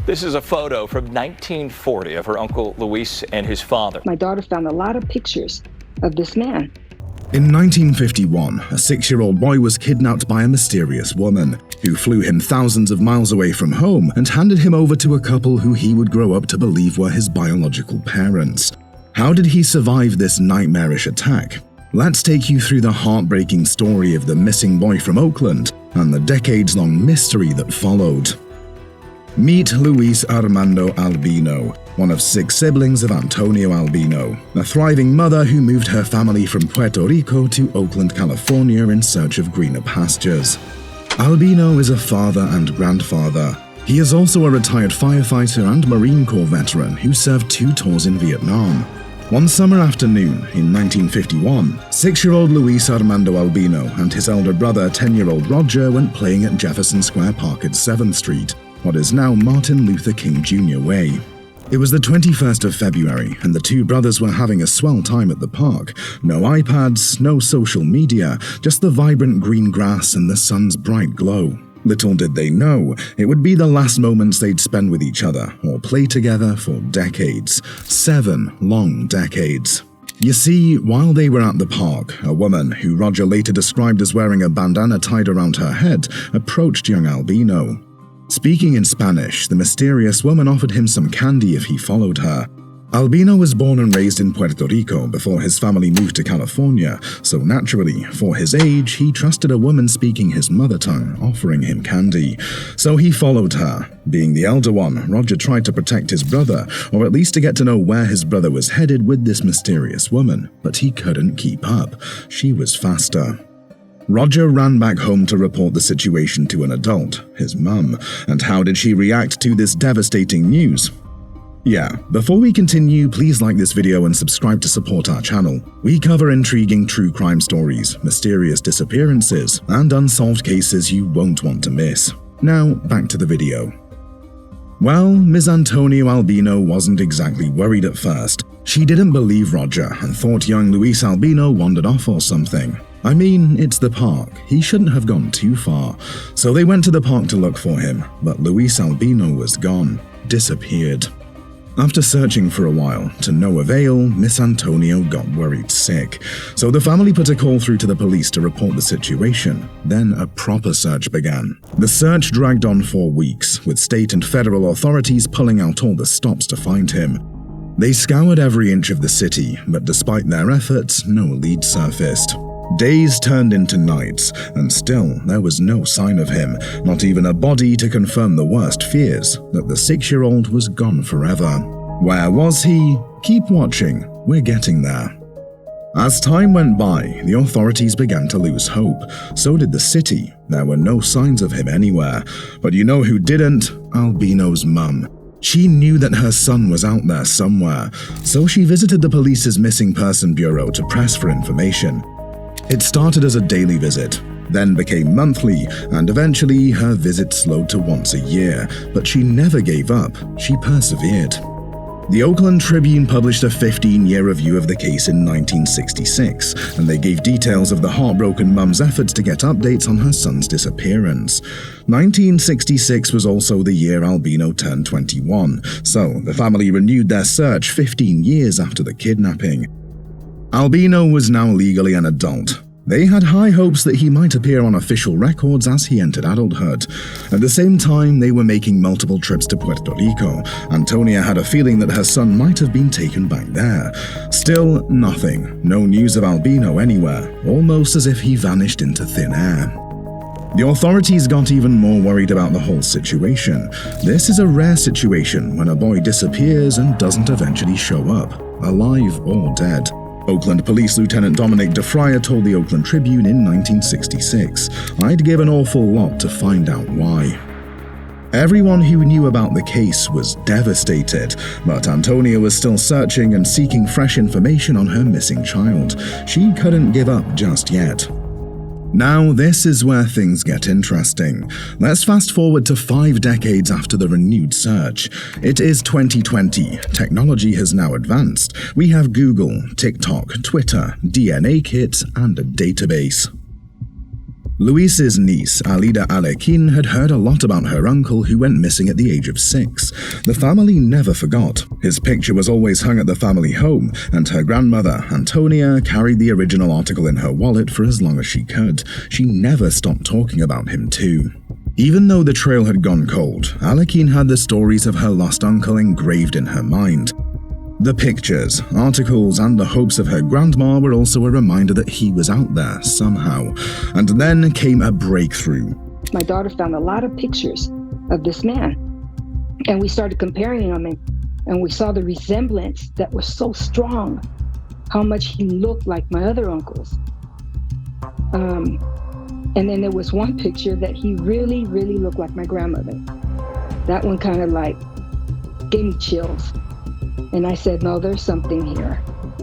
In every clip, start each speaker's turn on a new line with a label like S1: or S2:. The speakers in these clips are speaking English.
S1: This is a photo from 1940 of her uncle Luis and his father.
S2: My daughter found a lot of pictures of this man.
S3: In 1951, a 6-year-old boy was kidnapped by a mysterious woman who flew him thousands of miles away from home and handed him over to a couple who he would grow up to believe were his biological parents. How did he survive this nightmarish attack? Let's take you through the heartbreaking story of the missing boy from Oakland and the decades-long mystery that followed. Meet Luis Armando Albino, one of 6 siblings of Antonio Albino, a thriving mother who moved her family from Puerto Rico to Oakland, California in search of greener pastures. Albino is a father and grandfather. He is also a retired firefighter and Marine Corps veteran who served 2 tours in Vietnam. One summer afternoon in 1951, 6-year-old Luis Armando Albino and his elder brother, 10-year-old Roger, went playing at Jefferson Square Park at 7th Street, what is now Martin Luther King Jr. Way. It was the 21st of February, and the 2 brothers were having a swell time at the park. No iPads, no social media, just the vibrant green grass and the sun's bright glow. Little did they know, it would be the last moments they'd spend with each other or play together for decades. 7 long decades. You see, while they were at the park, a woman, who Roger later described as wearing a bandana tied around her head, approached young Albino. Speaking in Spanish, the mysterious woman offered him some candy if he followed her. Albino was born and raised in Puerto Rico before his family moved to California, so naturally, for his age, he trusted a woman speaking his mother tongue, offering him candy. So he followed her. Being the elder one, Roger tried to protect his brother, or at least to get to know where his brother was headed with this mysterious woman, but he couldn't keep up. She was faster. Roger ran back home to report the situation to an adult, his mum. And how did she react to this devastating news? Yeah, before we continue, please like this video and subscribe to support our channel. We cover intriguing true crime stories, mysterious disappearances, and unsolved cases you won't want to miss. Now, back to the video. Well, Ms. Antonio Albino wasn't exactly worried at first. She didn't believe Roger and thought young Luis Albino wandered off or something. I mean, it's the park. He shouldn't have gone too far. So they went to the park to look for him, but Luis Albino was gone, disappeared. After searching for a while, to no avail, Miss Antonio got worried sick. So the family put a call through to the police to report the situation. Then a proper search began. The search dragged on for weeks, with state and federal authorities pulling out all the stops to find him. They scoured every inch of the city, but despite their efforts, no lead surfaced. Days turned into nights, and still there was no sign of him, not even a body to confirm the worst fears, that the 6-year-old was gone forever. Where was he? Keep watching, we're getting there. As time went by, the authorities began to lose hope. So did the city. There were no signs of him anywhere. But you know who didn't? Albino's mum. She knew that her son was out there somewhere, so she visited the police's missing person bureau to press for information. It started as a daily visit, then became monthly, and eventually her visit slowed to once a year, but she never gave up, she persevered. The Oakland Tribune published a 15-year review of the case in 1966, and they gave details of the heartbroken mum's efforts to get updates on her son's disappearance. 1966 was also the year Albino turned 21, so the family renewed their search 15 years after the kidnapping. Albino was now legally an adult. They had high hopes that he might appear on official records as he entered adulthood. At the same time, they were making multiple trips to Puerto Rico. Antonia had a feeling that her son might have been taken back there. Still, nothing. No news of Albino anywhere, almost as if he vanished into thin air. The authorities got even more worried about the whole situation. This is a rare situation when a boy disappears and doesn't eventually show up, alive or dead. Oakland Police Lieutenant Dominic DeFryer told the Oakland Tribune in 1966, "I'd give an awful lot to find out why." Everyone who knew about the case was devastated, but Antonia was still searching and seeking fresh information on her missing child. She couldn't give up just yet. Now, this is where things get interesting. Let's fast forward to 5 decades after the renewed search. It is 2020. Technology has now advanced. We have Google, TikTok, Twitter, DNA kits, and a database. Luis's niece, Alida Alekin, had heard a lot about her uncle who went missing at the age of 6. The family never forgot. His picture was always hung at the family home, and her grandmother, Antonia, carried the original article in her wallet for as long as she could. She never stopped talking about him too. Even though the trail had gone cold, Alekin had the stories of her lost uncle engraved in her mind. The pictures, articles, and the hopes of her grandma were also a reminder that he was out there somehow. And then came a breakthrough.
S2: My daughter found a lot of pictures of this man, and we started comparing them, and we saw the resemblance that was so strong, how much he looked like my other uncles. And then there was one picture that he really, really looked like my grandmother. That one kind of like gave me chills. And I said, no, there's something here.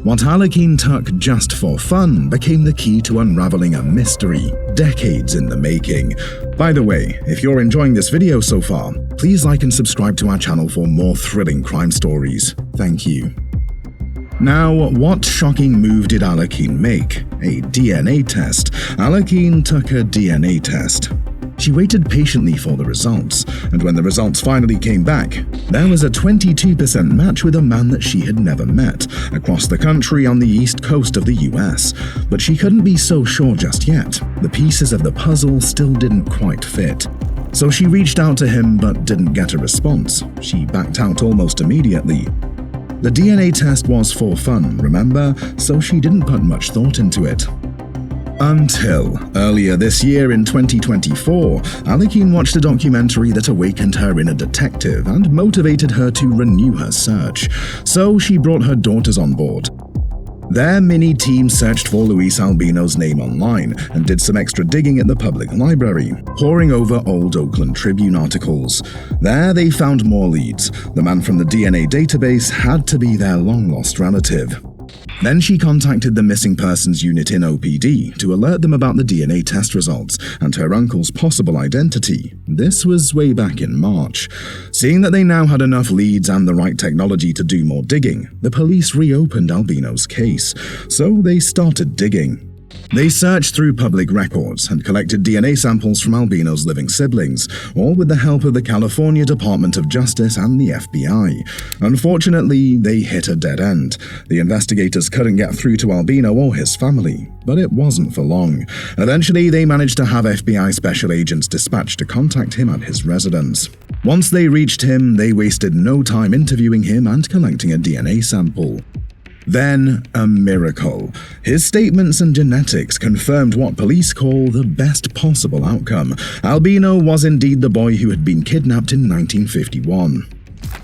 S3: What Alekin took just for fun became the key to unraveling a mystery, decades in the making. By the way, if you're enjoying this video so far, please like and subscribe to our channel for more thrilling crime stories. Thank you. Now, what shocking move did Alekin make? A DNA test. Alekin took a DNA test. She waited patiently for the results, and when the results finally came back, there was a 22% match with a man that she had never met, across the country on the east coast of the US. But she couldn't be so sure just yet. The pieces of the puzzle still didn't quite fit. So she reached out to him but didn't get a response. She backed out almost immediately. The DNA test was for fun, remember, so she didn't put much thought into it. Until earlier this year in 2024, Alekin watched a documentary that awakened her inner detective and motivated her to renew her search. So she brought her daughters on board. Their mini team searched for Luis Albino's name online and did some extra digging at the public library, poring over old Oakland Tribune articles. There they found more leads. The man from the DNA database had to be their long-lost relative. Then she contacted the missing persons unit in OPD to alert them about the DNA test results and her uncle's possible identity. This was way back in March. Seeing that they now had enough leads and the right technology to do more digging, the police reopened Albino's case, so they started digging. They searched through public records and collected DNA samples from Albino's living siblings, all with the help of the California Department of Justice and the FBI. Unfortunately, they hit a dead end. The investigators couldn't get through to Albino or his family, but it wasn't for long. Eventually, they managed to have FBI special agents dispatched to contact him at his residence. Once they reached him, they wasted no time interviewing him and collecting a DNA sample. Then, a miracle. His statements and genetics confirmed what police call the best possible outcome. Albino was indeed the boy who had been kidnapped in 1951.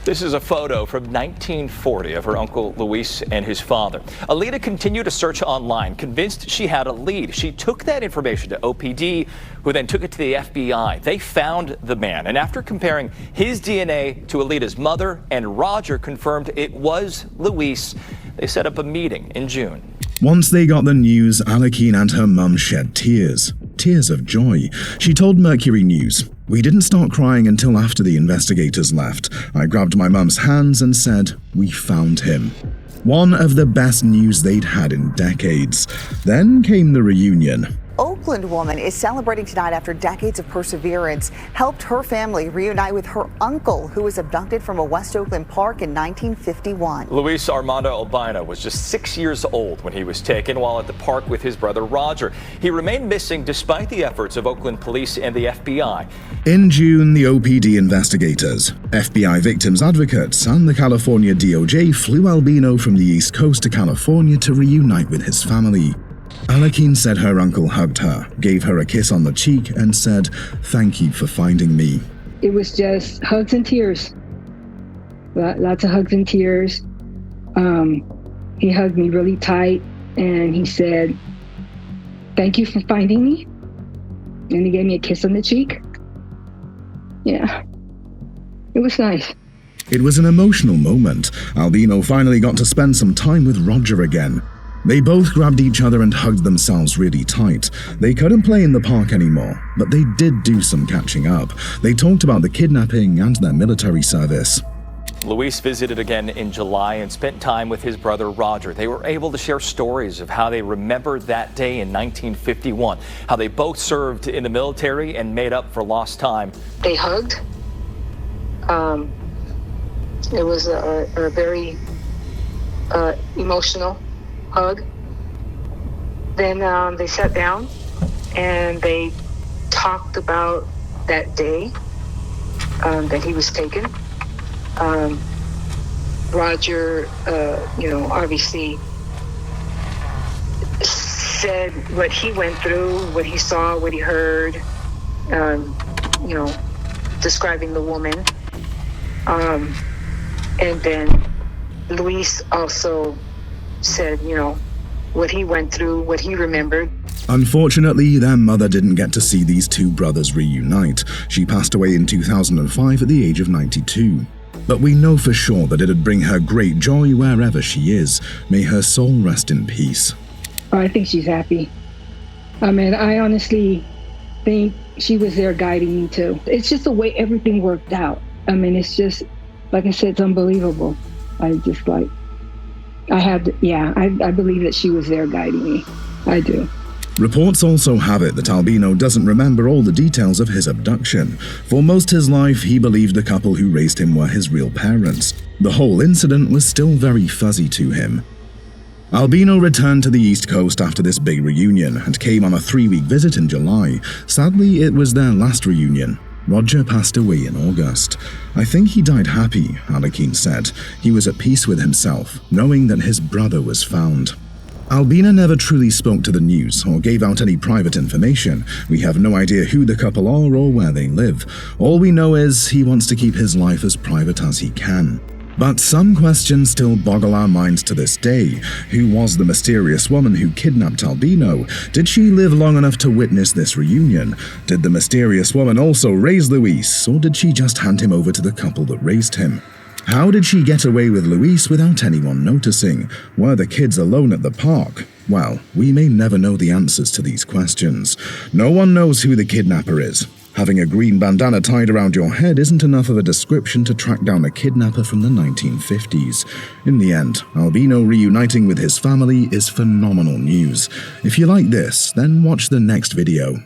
S1: This is a photo from 1940 of her uncle Luis and his father. Alida continued to search online, convinced she had a lead. She took that information to OPD, who then took it to the FBI. They found the man, and after comparing his DNA to Alida's mother, and Roger confirmed it was Luis, they set up a meeting in June.
S3: Once they got the news, Alekin and her mum shed tears. Tears of joy. She told Mercury News, "We didn't start crying until after the investigators left. I grabbed my mum's hands and said, 'We found him.'" One of the best news they'd had in decades. Then came the reunion.
S4: Oakland woman is celebrating tonight after decades of perseverance helped her family reunite with her uncle, who was abducted from a West Oakland park in 1951.
S1: Luis Armando Albino was just 6 years old when he was taken while at the park with his brother Roger. He remained missing despite the efforts of Oakland police and the FBI.
S3: In June, the OPD investigators, FBI victims advocates, and the California DOJ flew Albino from the East Coast to California to reunite with his family. Alekin said her uncle hugged her, gave her a kiss on the cheek, and said, "Thank you for finding me."
S2: It was just hugs and tears. Lots of hugs and tears. He hugged me really tight, and he said, "Thank you for finding me." And he gave me a kiss on the cheek. Yeah, it was nice.
S3: It was an emotional moment. Albino finally got to spend some time with Roger again. They both grabbed each other and hugged themselves really tight. They couldn't play in the park anymore, but they did do some catching up. They talked about the kidnapping and their military service.
S1: Luis visited again in July and spent time with his brother Roger. They were able to share stories of how they remembered that day in 1951, how they both served in the military and made up for lost time.
S2: They hugged. It was a very emotional hug. Then they sat down and they talked about that day that he was taken. Roger, obviously said what he went through, what he saw, what he heard, describing the woman. And then Luis also said, what he went through, what he remembered.
S3: Unfortunately, their mother didn't get to see these two brothers reunite. She passed away in 2005 at the age of 92. But we know for sure that it'd bring her great joy wherever she is. May her soul rest in peace.
S2: I think she's happy. I honestly think she was there guiding me too. It's just the way everything worked out. It's just, like I said, it's unbelievable. I believe that she was there guiding me. I do.
S3: Reports also have it that Albino doesn't remember all the details of his abduction. For most his life, he believed the couple who raised him were his real parents. The whole incident was still very fuzzy to him. Albino returned to the East Coast after this big reunion and came on a 3-week visit in July. Sadly, it was their last reunion. Roger passed away in August. I think he died happy, Alekeen said. He was at peace with himself, knowing that his brother was found. Albino never truly spoke to the news or gave out any private information. We have no idea who the couple are or where they live. All we know is he wants to keep his life as private as he can. But some questions still boggle our minds to this day. Who was the mysterious woman who kidnapped Albino? Did she live long enough to witness this reunion? Did the mysterious woman also raise Luis, or did she just hand him over to the couple that raised him? How did she get away with Luis without anyone noticing? Were the kids alone at the park? Well, we may never know the answers to these questions. No one knows who the kidnapper is. Having a green bandana tied around your head isn't enough of a description to track down a kidnapper from the 1950s. In the end, Albino reuniting with his family is phenomenal news. If you like this, then watch the next video.